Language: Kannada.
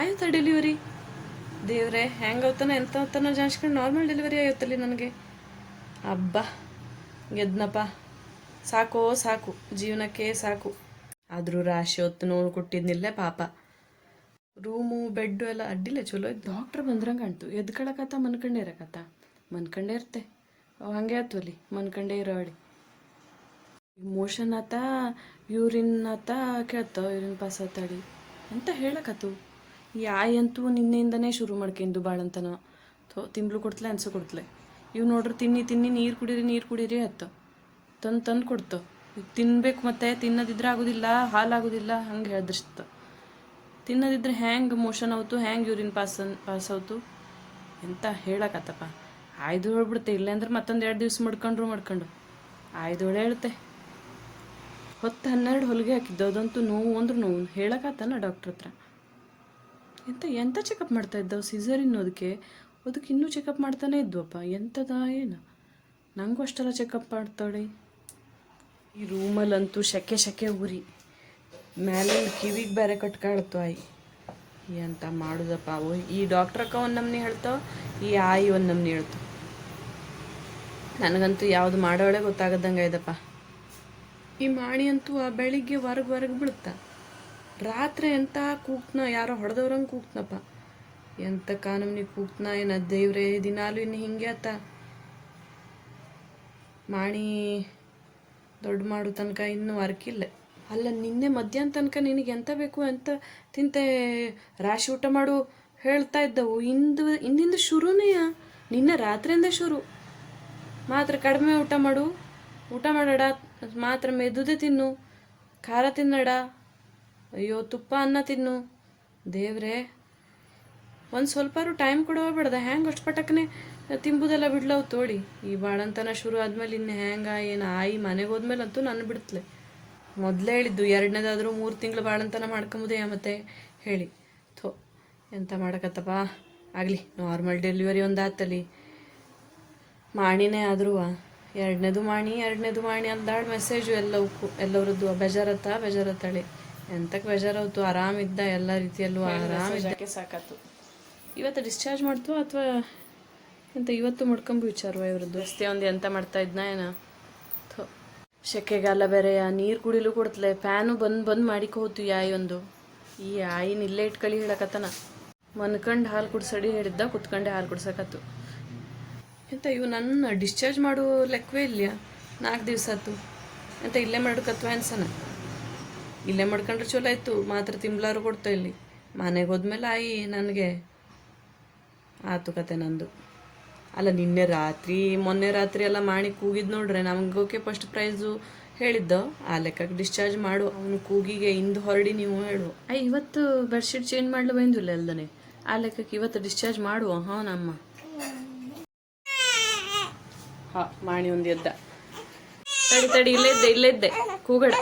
ಆಯ್ತಾ ಡೆಲಿವರಿ ದೇವ್ರೆ ಹೆಂಗವತ್ತಾನ ಎಂತ ಅವತ್ತಾನ ಜಾಣಿಸ್ಕೊಂಡು ನಾರ್ಮಲ್ ಡೆಲಿವರಿ ಆಯ್ತಲ್ಲಿ ನನಗೆ. ಹಬ್ಬ ಗೆದ್ನಪ್ಪ, ಸಾಕೋ ಸಾಕು, ಜೀವನಕ್ಕೆ ಸಾಕು. ಆದರೂ ರಾಶಿ ಹೊತ್ತು ನೋವು ಕೊಟ್ಟಿದ್ನಿಲ್ಲೇ ಪಾಪ. ರೂಮು ಬೆಡ್ಡು ಎಲ್ಲ ಅಡ್ಡಿಲ್ಲ, ಚಲೋ ಇತ್ತು. ಡಾಕ್ಟ್ರ್ ಬಂದ್ರಂಗೆ ಕಾಣ್ತು. ಎದ್ಕೊಳಕತ್ತ ಮನ್ಕಂಡೇ ಇರಕತ್ತ, ಮನ್ಕಂಡೇ ಇರ್ತೆ ಅವು ಹಂಗೆ ಆಯ್ತು ಅಲ್ಲಿ ಮನ್ಕಂಡೇ ಇರೋಳಿ. ಮೋಷನ್ ಆತ ಯೂರಿನ್ ಆತ ಕೇಳ್ತಾವ, ಯೂರಿನ್ ಪಾಸ್ ಆತಾಡಿ ಅಂತ ಹೇಳಕತ್ತು. ಈ ಆಯಿ ಅಂತೂ ನಿನ್ನೆಯಿಂದನೇ ಶುರು ಮಾಡ್ಕೊಂಡು ಬಾಳಂತನ ತಿಂಬ್ಳು ಕೊಡ್ತಲೆ ಅನ್ಸು ಕೊಡ್ತಲೆ. ಇವು ನೋಡ್ರಿ ತಿನ್ನಿ ತಿನ್ನಿ ನೀರು ಕುಡೀರಿ ಹತ್ತು ತಂದು ಕೊಡ್ತಾವ. ಈಗ ತಿನ್ಬೇಕು, ಮತ್ತೆ ತಿನ್ನೋದಿದ್ರೆ ಆಗೋದಿಲ್ಲ, ಹಾಲಾಗೋದಿಲ್ಲ ಹಂಗೆ ಹೇಳಿದ್ರಿಸ್ತ. ತಿನ್ನೋದಿದ್ರೆ ಹ್ಯಾಂಗೆ ಮೋಷನ್ ಆಯ್ತು, ಹ್ಯಾಂಗೆ ಯೂರಿನ್ ಪಾಸ್ ಆಯ್ತು ಎಂತ ಹೇಳಕತ್ತಪ್ಪ. ಆಯ್ದು ಹೇಳ್ಬಿಡ್ತೆ, ಇಲ್ಲಾಂದ್ರೆ ಮತ್ತೊಂದು 2 ದಿವ್ಸ ಮಾಡ್ಕೊಂಡು ಆಯ್ದೋಳೆ ಹೇಳ್ತೆ. 10-12 ಹೊಲಿಗೆ ಹಾಕಿದ್ದು, ಅದಂತೂ ನೋವು ಅಂದ್ರೆ ನೋವು ಹೇಳಕತ್ತಾನ ಡಾಕ್ಟ್ರ್ ಹತ್ರ. ಎಂತ ಚೆಕಪ್ ಮಾಡ್ತಾ ಇದ್ದಾವೆ ಸಿಸರಿನ್ ಅದಕ್ಕೆ ಇನ್ನೂ ಚೆಕಪ್ ಮಾಡ್ತಾನೆ ಇದ್ವಪ್ಪ. ಎಂಥದ ಏನು ನನಗೂ ಅಷ್ಟೆಲ್ಲ ಚೆಕಪ್ ಮಾಡ್ತಾಳೆ. ಈ ರೂಮಲ್ಲಂತೂ ಶೆಕೆ ಉರಿ, ಮೇಲೆ ಕಿವಿಗೆ ಬೇರೆ ಕಟ್ಕೊಳ್ತು ಆಯಿ. ಎಂತ ಮಾಡೋದಪ್ಪ ಅವು. ಈ ಡಾಕ್ಟ್ರಕ್ಕ ಒಂದು ನಮ್ನಿ ಹೇಳ್ತಾವ, ಈ ಆಯಿ ಒಂದು ನಮ್ನಿ ಹೇಳ್ತಾವ. ನನಗಂತೂ ಯಾವುದು ಮಾಡೋಳೆ ಗೊತ್ತಾಗದಂಗೆ ಇದಪ್ಪ. ಈ ಮಾಣಿ ಅಂತೂ ಆ ಬೆಳಿಗ್ಗೆ ಹೊರಗೆ ಬೀಳುತ್ತಾ, ರಾತ್ರಿ ಎಂತ ಕೂಗ್ತನ, ಯಾರೋ ಹೊಡೆದವ್ರಂಗೆ ಕೂಗ್ತನಪ್ಪ. ಎಂತ ಕಾನೂನಿಗೆ ಕೂಗ್ತನ ಏನ ದೇವ್ರೆ, ದಿನಾಲು ಇನ್ನು ಹಿಂಗೆ ಆತ. ಮಾಣಿ ದೊಡ್ಡ ಮಾಡು ತನಕ ಇನ್ನೂ ಅರ್ಕಿಲ್ಲ. ಅಲ್ಲ, ನಿನ್ನೆ ಮಧ್ಯಾಹ್ನ ತನಕ ನಿನಗೆ ಎಂತ ಬೇಕು ಅಂತ ತಿಂತೆ, ರಾಶಿ ಊಟ ಮಾಡು ಹೇಳ್ತಾ ಇದ್ದವು. ಇಂದಿಂದ ಶುರುನೆಯ, ನಿನ್ನೆ ರಾತ್ರಿಯಿಂದ ಶುರು. ಮಾತ್ರ ಕಡಿಮೆ ಊಟ ಮಾಡಡ, ಮಾತ್ರ ಮೆದುದೆ ತಿನ್ನು, ಖಾರ ತಿನ್ನಡ, ಅಯ್ಯೋ ತುಪ್ಪ ಅನ್ನ ತಿನ್ನು. ದೇವ್ರೆ, ಒಂದು ಸ್ವಲ್ಪಾರು ಟೈಮ್ ಕೊಡೋಬೇಡ್ದ. ಹ್ಯಾಂಗೆ ಅಷ್ಟು ಪಟಕ್ಕನೆ ತಿಂಬುದೆಲ್ಲ ಬಿಡ್ಲವು ತೋಡಿ. ಈ ಬಾಳಂತನ ಶುರು ಆದ್ಮೇಲೆ ಇನ್ನು ಹ್ಯಾಂಗ ಏನು ಆಯಿ ಮನೆಗೆ ಹೋದ್ಮೇಲಂತೂ ನಾನು ಬಿಡ್ತಲೆ. ಮೊದಲೇ ಹೇಳಿದ್ದು 2ನೇದಾದರೂ 3 ತಿಂಗಳು ಬಾಳಂತನ ಮಾಡ್ಕೊಂಬುದೇ ಮತ್ತೆ ಹೇಳಿ. ಎಂತ ಮಾಡಕತ್ತಪ್ಪ. ಆಗಲಿ, ನಾರ್ಮಲ್ ಡೆಲಿವರಿ ಒಂದು ಆತಲ್ಲಿ. ಮಾಣಿನೇ ಆದ್ರೂ 2ನೇದು ಮಾಣಿ ಅಂದಾಳು ಮೆಸೇಜು ಎಲ್ಲರದ್ದು ಬೇಜಾರತ್ತಾಳೆ. ಎಂತಕ್ಕೆ ಬೇಜಾರವತ್ತು, ಆರಾಮಿದ್ದ ಎಲ್ಲ ರೀತಿಯಲ್ಲೂ ಆರಾಮಿದ್ದಕ್ಕೆ ಸಾಕತ್ತು. ಇವತ್ತು ಡಿಸ್ಚಾರ್ಜ್ ಮಾಡ್ತು ಅಥವಾ ಎಂತ ಇವತ್ತು ಮಾಡ್ಕೊಂಬು ವಿಚಾರವ ಇವ್ರದ್ದು. ಅಷ್ಟೇ ಒಂದು ಎಂತ ಮಾಡ್ತಾ ಇದ್ನ ಏನ. ಶೆಕೆಗಾಲ ಬೇರೆ, ನೀರು ಕುಡಿಲು ಕೊಡ್ತಲೆ. ಫ್ಯಾನು ಬಂದು ಮಾಡಿಕೊ ಹೋತು ಈ ಆಯಿನ ಇಲ್ಲೇ ಇಟ್ಕಳಿ ಹೇಳಕತ್ತನ. ಮನ್ಕಂಡು ಹಾಲು ಕುಡ್ಸಡಿ ಹೇಳಿದ್ದ, ಕುತ್ಕೊಂಡೆ ಹಾಲು ಕುಡ್ಸಕತ್ತು. ಎಂತ ಇವು ನನ್ನ ಡಿಸ್ಚಾರ್ಜ್ ಮಾಡೋ ಲೆಕ್ಕವೇ ಇಲ್ಲ. 4 ದಿವಸ ಆಯ್ತು. ಎಂತ ಇಲ್ಲೇ ಮಾಡ್ಕತ್ವ ಅನ್ಸನ. ಇಲ್ಲೇ ಮಾಡ್ಕೊಂಡ್ರೆ ಚಲೋ ಆಯಿತು. ಮಾತ್ರ ತಿಂಬ್ಲಾರು ಕೊಡ್ತಾ ಇಲ್ಲಿ. ಮನೆಗೆ ಹೋದ್ಮೇಲೆ ಆಯಿ ನನಗೆ ಆತು ಕತೆ ನಂದು. ಅಲ್ಲ, ಮೊನ್ನೆ ರಾತ್ರಿ ಎಲ್ಲ ಮಾಡಿ ಕೂಗಿದ್ದು ನೋಡ್ರೆ, ನಮಗೋಕೆ ಫಸ್ಟ್ ಪ್ರೈಸು ಹೇಳಿದ್ದು. ಆ ಲೆಕ್ಕಕ್ಕೆ ಡಿಸ್ಚಾರ್ಜ್ ಮಾಡು. ಅವನು ಕೂಗಿಗೆ ಇಂದು ಹೊರಡಿ ನೀವು ಹೇಳು. ಇವತ್ತು ಬೆಡ್ಶೀಟ್ ಚೇಂಜ್ ಮಾಡಲು ಬಂದಿಲ್ಲ ಅಲ್ದನೆ. ಆ ಲೆಕ್ಕಕ್ಕೆ ಇವತ್ತು ಡಿಸ್ಚಾರ್ಜ್ ಮಾಡುವ. ನಮ್ಮ ಮಾಣಿ ಒಂದು ಎದ್ದ. ತಡಿ ಇಲ್ಲೇ ಇದ್ದೆ ಕೂಗಡ.